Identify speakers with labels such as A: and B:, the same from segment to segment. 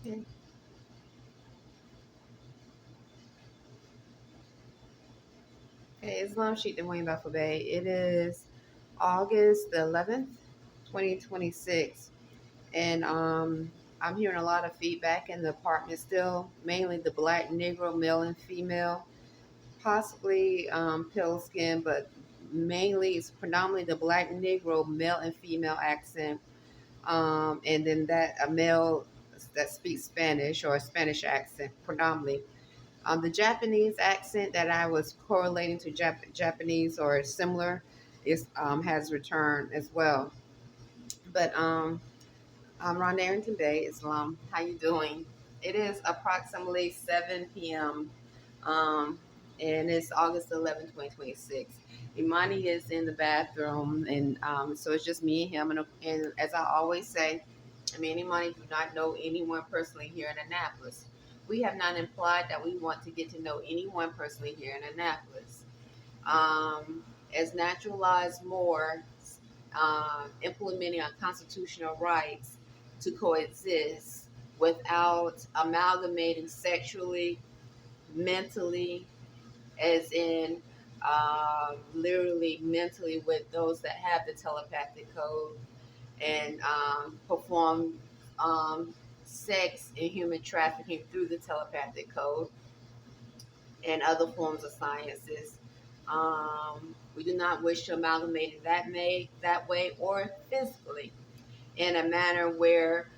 A: Okay. Okay, Islam Sheikh and Wayne Bay. It is August the 11th, 2026. And I'm hearing a lot of feedback in the apartment still, mainly the black, Negro, male, and female, possibly pale skin, but mainly it's predominantly the black, Negro, male, and female accent. And then that a male that speaks Spanish or a Spanish accent predominantly. The Japanese accent that I was correlating to Japanese or similar is has returned as well. But I'm Ron Arrington-Bey, Islam. How you doing? It is approximately 7 p.m. Um, and it's August 11th, 2026. Imani is in the bathroom, and so it's just me and him. And as I always say, me and Imani do not know anyone personally here in Annapolis. We have not implied that we want to get to know anyone personally here in Annapolis. Um, as naturalized more, implementing our constitutional rights to coexist without amalgamating sexually, mentally, as in literally mentally with those that have the telepathic code and perform um, sex and human trafficking through the telepathic code and other forms of sciences. We do not wish to amalgamate it that way or physically in a manner where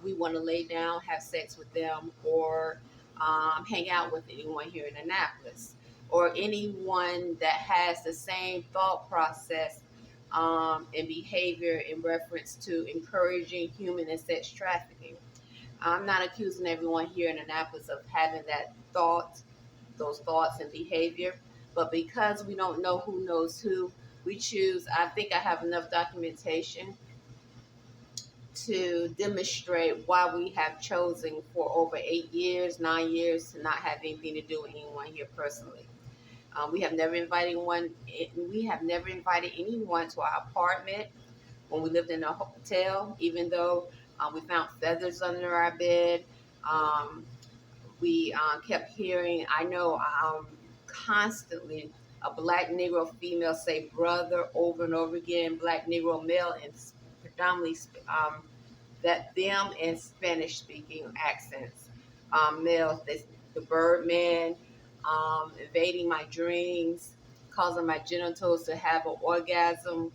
A: we want to lay down, have sex with them, or hang out with anyone here in Annapolis, or anyone that has the same thought process and behavior in reference to encouraging human and sex trafficking. I'm not accusing everyone here in Annapolis of having those thoughts and behavior, but because we don't know who knows who, we choose. I think I have enough documentation to demonstrate why we have chosen for over 8 years, 9 years to not have anything to do with anyone here personally. We have never invited one. We have never invited anyone to our apartment when we lived in a hotel, even though we found feathers under our bed. Um, we kept hearing. I know constantly a black Negro female say brother over and over again. Black Negro male and predominantly that them in Spanish speaking accents. Males, the Birdman, invading my dreams, causing my genitals to have an orgasm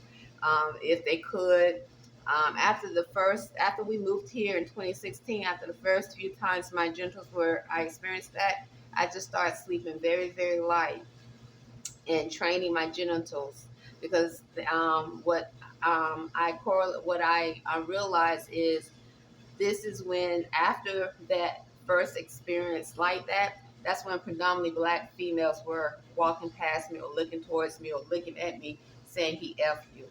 A: if they could. After we moved here in 2016, after the first few times my genitals I experienced that, I just started sleeping very, very light and training my genitals because what I realized is this is when after that first experience like that, that's when predominantly black females were walking past me or looking towards me or looking at me saying he F you.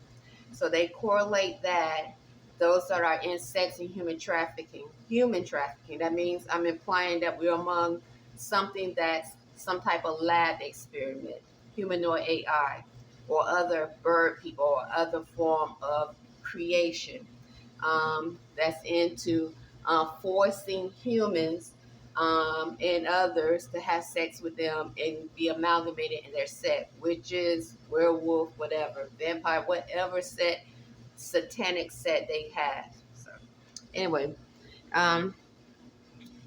A: So they correlate that those that are in sex and human trafficking, that means I'm implying that we're among something that's some type of lab experiment, humanoid AI, or other bird people, or other form of creation that's into forcing humans and others to have sex with them and be amalgamated in their set, witches, werewolf, whatever, vampire, whatever satanic set they have. So anyway, um,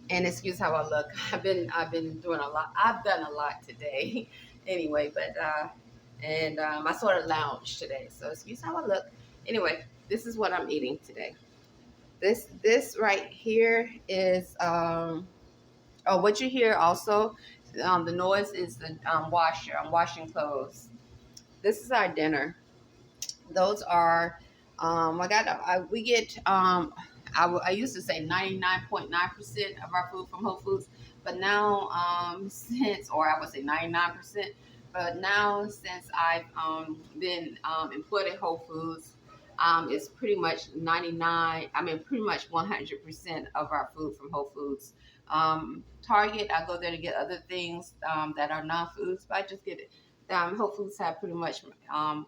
A: and excuse how I look. I've been doing a lot. I've done a lot today. Anyway, but and I sort of lounged today, so excuse how I look. Anyway, this is what I'm eating today. This right here is oh, what you hear also, the noise is the washer. I'm washing clothes. This is our dinner. Those are we get I used to say 99.9% of our food from Whole Foods, but now since or I would say 99%, but now since I've been employed at Whole Foods, it's pretty much 99. I mean, pretty much 100% of our food from Whole Foods. Target, I go there to get other things that are non-foods, but I just get it. Whole Foods have pretty much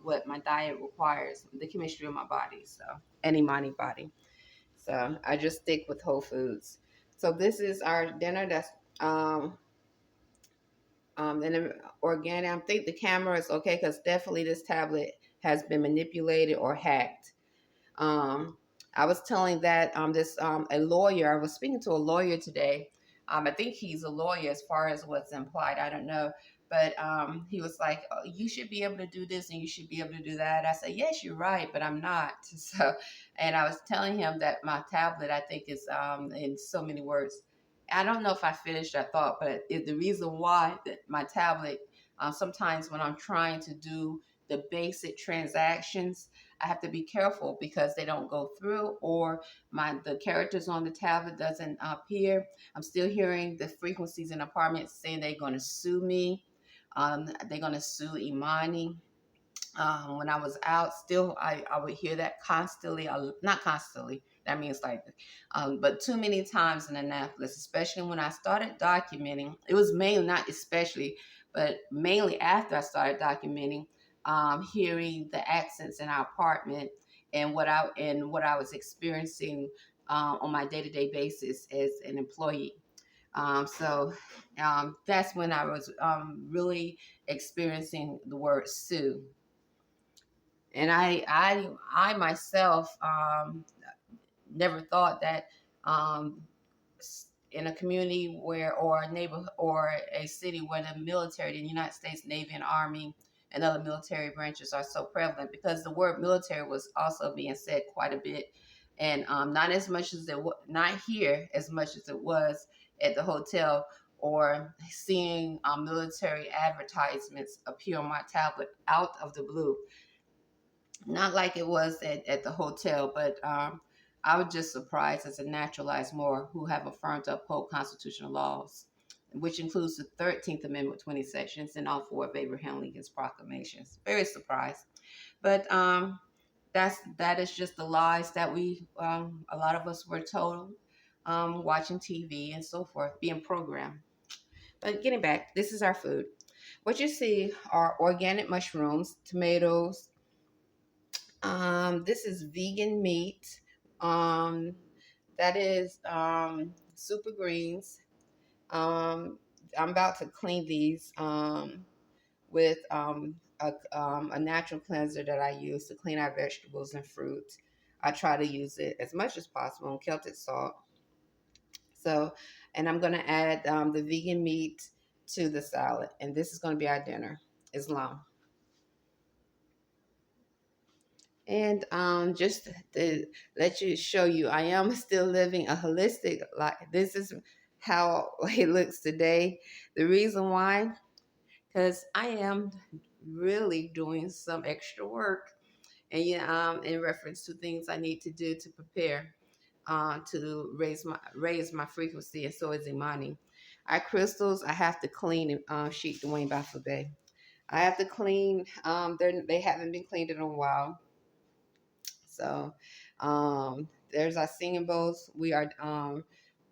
A: what my diet requires, the chemistry of my body, so any Imani body. So I just stick with whole foods. So this is our dinner. That's um and then organic. I think the camera is okay because definitely this tablet has been manipulated or hacked. Um, I was telling that this a lawyer. I was speaking to a lawyer today. I think he's a lawyer as far as what's implied. I don't know, but he was like, oh, "You should be able to do this and you should be able to do that." I said, "Yes, you're right, but I'm not." So, and I was telling him that my tablet, I think, is in so many words. I don't know if I finished that thought, but the reason why that my tablet, sometimes when I'm trying to do the basic transactions, I have to be careful because they don't go through, or the characters on the tablet doesn't appear. I'm still hearing the frequencies in apartments saying they're going to sue me. They're going to sue Imani. When I was out, still I would hear that constantly. Not constantly. That means like, but too many times in Annapolis, especially when I started documenting. It was mainly not especially, but mainly after I started documenting, hearing the accents in our apartment and what I was experiencing on my day to day basis as an employee. So that's when I was really experiencing the word sue. And I myself never thought that um, in a community where, or a neighborhood, or a city where the military, the United States Navy and Army, and other military branches are so prevalent, because the word military was also being said quite a bit, and not as much as not here as much as it was at the hotel, or seeing military advertisements appear on my tablet out of the blue, not like it was at the hotel, but I was just surprised as a naturalized Moor who have affirmed to uphold constitutional laws, which includes the 13th Amendment, 20 sections, and all four of Abraham Lincoln's proclamations. Very surprised. But that is just the lies that we, a lot of us were told, watching TV and so forth, being programmed. But getting back, this is our food. What you see are organic mushrooms, tomatoes, this is vegan meat. Um, that is super greens. Um, I'm about to clean these with a natural cleanser that I use to clean our vegetables and fruits. I try to use it as much as possible on Celtic salt. So, and I'm going to add the vegan meat to the salad. And this is going to be our dinner, Islam. And just to let you show you, I am still living a holistic life. This is how it looks today. The reason why, because I am really doing some extra work, and yeah, in reference to things I need to do to prepare to raise my frequency, and so is Imani. Our crystals, I have to clean and sheet Dwayne Bay. I have to clean. They haven't been cleaned in a while. So there's our singing bowls. We are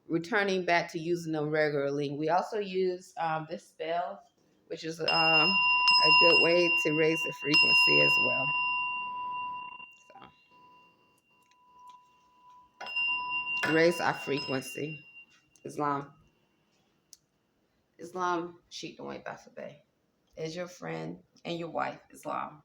A: returning back to using them regularly. We also use this spell, which is a good way to raise the frequency as well. So raise our frequency. Islam. Islam, Sheikh Dwayne Bay is your friend and your wife, Islam.